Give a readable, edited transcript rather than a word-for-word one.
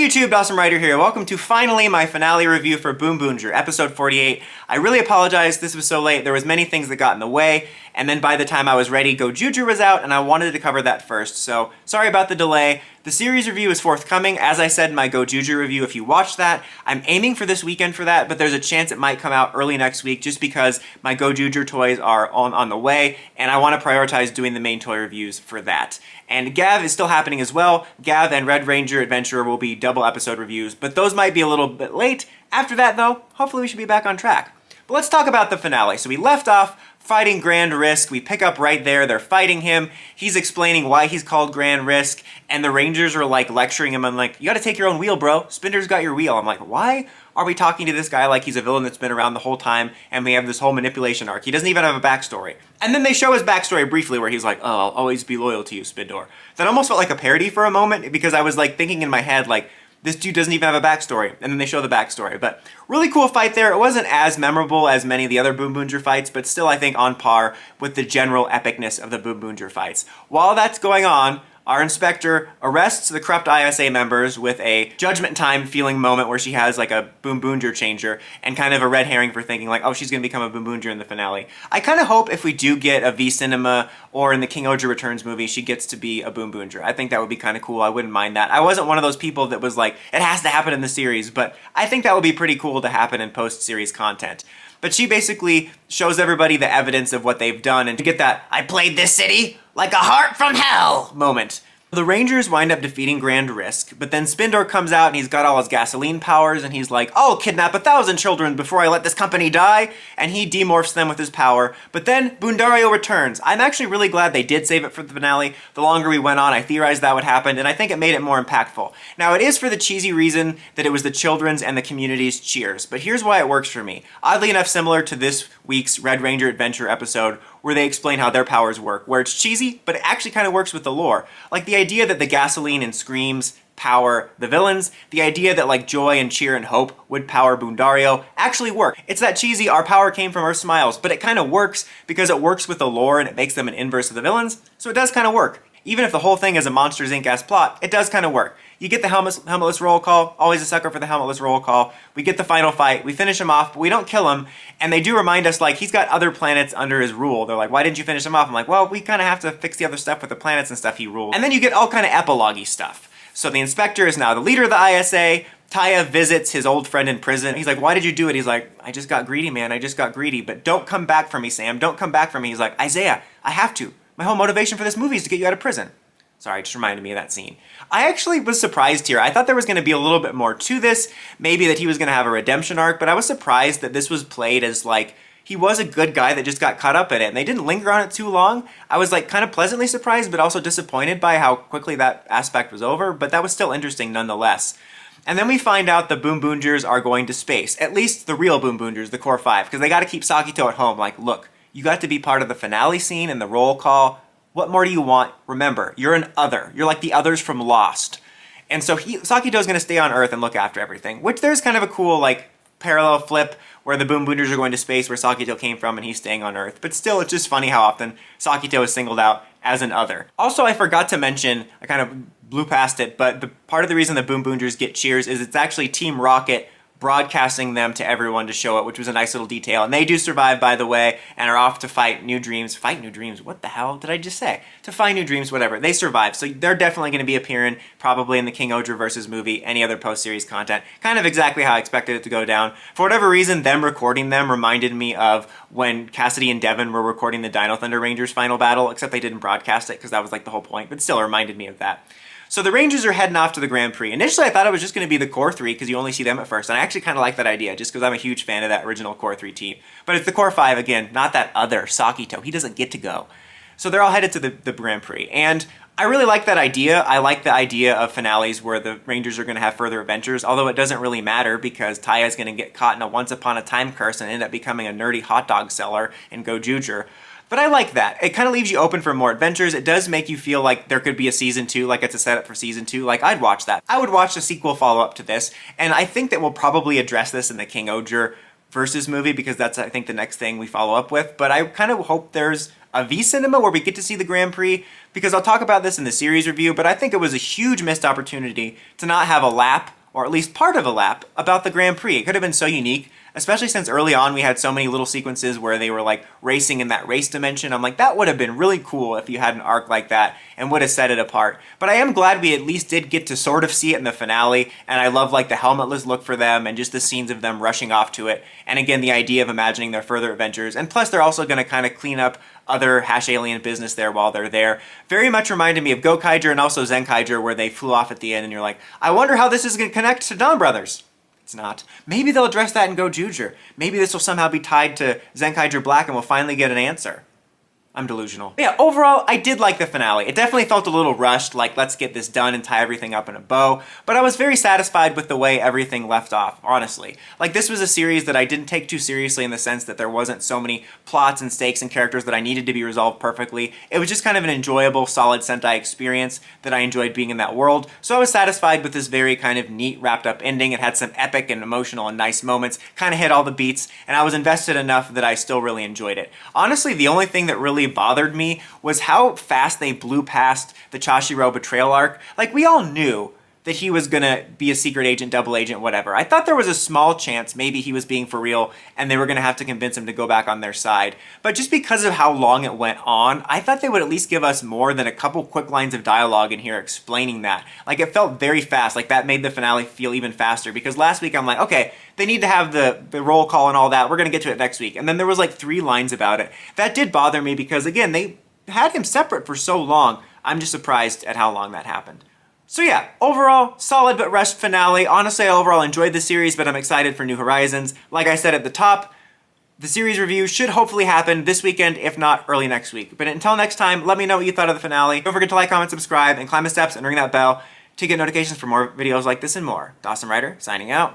YouTube, Awesome Writer here. Welcome to finally my finale review for BoonBoomger, episode 48. I really apologize, this was so late, there was many things that got in the way, and then by the time I was ready, GoJuju was out, and I wanted to cover that first, so sorry about the delay. The series review is forthcoming, as I said in my GoJuju review if you watched that. I'm aiming for this weekend for that, but there's a chance it might come out early next week just because my GoJuju toys are on the way, and I want to prioritize doing the main toy reviews for that. And Gav is still happening as well. Gav and Red Ranger Adventurer will be double episode reviews, but those might be a little bit late. After that though, hopefully we should be back on track. But let's talk about the finale. So we left off fighting Grand Risk. We pick up right there. They're fighting him. He's explaining why he's called Grand Risk, and the Rangers are like lecturing him on like, you gotta take your own wheel, bro. Spindor's got your wheel. I'm like, why are we talking to this guy like he's a villain that's been around the whole time, and we have this whole manipulation arc? He doesn't even have a backstory. And then they show his backstory briefly where he's like, oh, I'll always be loyal to you, Spindor. That almost felt like a parody for a moment because I was like thinking in my head like, this dude doesn't even have a backstory, and then they show the backstory. But really cool fight there. It wasn't as memorable as many of the other BoonBoomger fights, but still I think on par with the general epicness of the BoonBoomger fights. While that's going on, our inspector arrests the corrupt ISA members with a Judgment Time feeling moment where she has like a BoonBoomger changer and kind of a red herring for thinking like, oh, she's gonna become a BoonBoomger in the finale. I kind of hope if we do get a V Cinema or in the King Oger Returns movie, she gets to be a BoonBoomger. I think that would be kind of cool. I wouldn't mind that. I wasn't one of those people that was like, it has to happen in the series, but I think that would be pretty cool to happen in post-series content. But she basically shows everybody the evidence of what they've done, and to get that, I played this city like a heart from hell moment. The Rangers wind up defeating Grand Risk, but then Spindor comes out and he's got all his gasoline powers and he's like, I'll kidnap 1,000 children before I let this company die, and he demorphs them with his power. But then Boondario returns. I'm actually really glad they did save it for the finale. The longer we went on, I theorized that would happen, and I think it made it more impactful. Now, it is for the cheesy reason that it was the children's and the community's cheers, but here's why it works for me. Oddly enough, similar to this week's Red Ranger Adventure episode, where they explain how their powers work, where it's cheesy, but it actually kind of works with the lore. Like the idea that the gasoline and screams power the villains, the idea that like joy and cheer and hope would power Boondario actually work. It's that cheesy, our power came from our smiles, but it kind of works because it works with the lore and it makes them an inverse of the villains, so it does kind of work. Even if the whole thing is a Monsters Inc. plot, it does kind of work. You get the helmetless roll call, always a sucker for the helmetless roll call. We get the final fight, we finish him off, but we don't kill him, and they do remind us like he's got other planets under his rule. They're like, why didn't you finish him off? I'm like, well, we kind of have to fix the other stuff with the planets and stuff he ruled. And then you get all kind of epilogue-y stuff. So the inspector is now the leader of the ISA. Taya visits his old friend in prison. He's like, why did you do it? He's like, I just got greedy, man. I just got greedy. But don't come back for me, Sam. Don't come back for me. He's like, Isaiah, I have to. My whole motivation for this movie is to get you out of prison. Sorry, it just reminded me of that scene. I actually was surprised here. I thought there was going to be a little bit more to this. Maybe that he was going to have a redemption arc, but I was surprised that this was played as like, he was a good guy that just got caught up in it, and they didn't linger on it too long. I was like kind of pleasantly surprised, but also disappointed by how quickly that aspect was over, but that was still interesting nonetheless. And then we find out the BoonBoomgers are going to space, at least the real BoonBoomgers, the core 5, because they got to keep Sakito at home. Like, look, you got to be part of the finale scene and the roll call. What more do you want? Remember, you're an other. You're like the others from Lost. And so Sakito's going to stay on Earth and look after everything, which there's kind of a cool like parallel flip where the BoonBoomgers are going to space where Sakito came from and he's staying on Earth. But still, it's just funny how often Sakito is singled out as an other. Also, I forgot to mention, I kind of blew past it, but the part of the reason the BoonBoomgers get cheers is it's actually Team Rocket broadcasting them to everyone to show it, which was a nice little detail. And they do survive, by the way, and are off to fight new dreams. Fight new dreams? What the hell did I just say? To find new dreams, whatever. They survive, so they're definitely going to be appearing probably in the King Oger versus movie, any other post-series content. Kind of exactly how I expected it to go down. For whatever reason, them recording them reminded me of when Cassidy and Devin were recording the Dino Thunder Rangers final battle, except they didn't broadcast it because that was like the whole point, but still reminded me of that. So the Rangers are heading off to the Grand Prix. Initially, I thought it was just going to be the Core 3 because you only see them at first. And I actually kind of like that idea just because I'm a huge fan of that original Core 3 team. But it's the Core 5, again, not that other Sakito. He doesn't get to go. So they're all headed to the Grand Prix. And I really like that idea. I like the idea of finales where the Rangers are going to have further adventures, although it doesn't really matter because Taya's going to get caught in a once upon a time curse and end up becoming a nerdy hot dog seller in GoJuju. But I like that. It kind of leaves you open for more adventures. It does make you feel like there could be a season 2, like it's a setup for season 2. Like, I'd watch that. I would watch the sequel follow-up to this, and I think that we'll probably address this in the King Oger versus movie because that's, I think, the next thing we follow up with. But I kind of hope there's a V Cinema where we get to see the Grand Prix, because I'll talk about this in the series review, but I think it was a huge missed opportunity to not have a lap, or at least part of a lap, about the Grand Prix. It could have been so unique, especially since early on we had so many little sequences where they were like racing in that race dimension. I'm like, that would have been really cool if you had an arc like that and would have set it apart. But I am glad we at least did get to sort of see it in the finale, and I love like the helmetless look for them and just the scenes of them rushing off to it. And again, the idea of imagining their further adventures, and plus they're also going to kind of clean up other Hash Alien business there while they're there. Very much reminded me of Gokaiger and also Zenkaiger, where they flew off at the end and you're like, I wonder how this is going to connect to Dawn Brothers. It's not. Maybe they'll address that in Gojuger. Maybe this will somehow be tied to Zenkaiger Black and we'll finally get an answer. I'm delusional. But yeah, overall, I did like the finale. It definitely felt a little rushed, like let's get this done and tie everything up in a bow, but I was very satisfied with the way everything left off, honestly. Like, this was a series that I didn't take too seriously in the sense that there wasn't so many plots and stakes and characters that I needed to be resolved perfectly. It was just kind of an enjoyable, solid Sentai experience that I enjoyed being in that world, so I was satisfied with this very kind of neat, wrapped up ending. It had some epic and emotional and nice moments, kind of hit all the beats, and I was invested enough that I still really enjoyed it. Honestly, the only thing that really bothered me was how fast they blew past the Chashiro betrayal arc. Like, we all knew that he was gonna be a secret agent, double agent, whatever. I thought there was a small chance maybe he was being for real and they were gonna have to convince him to go back on their side. But just because of how long it went on, I thought they would at least give us more than a couple quick lines of dialogue in here explaining that. Like, it felt very fast. Like, that made the finale feel even faster, because last week I'm like, okay, they need to have the roll call and all that. We're gonna get to it next week. And then there was like 3 lines about it. That did bother me because, again, they had him separate for so long. I'm just surprised at how long that happened. So yeah, overall, solid but rushed finale. Honestly, I overall enjoyed the series, but I'm excited for New Horizons. Like I said at the top, the series review should hopefully happen this weekend, if not early next week. But until next time, let me know what you thought of the finale. Don't forget to like, comment, subscribe, and climb the steps and ring that bell to get notifications for more videos like this and more. Dawson Ryder, signing out.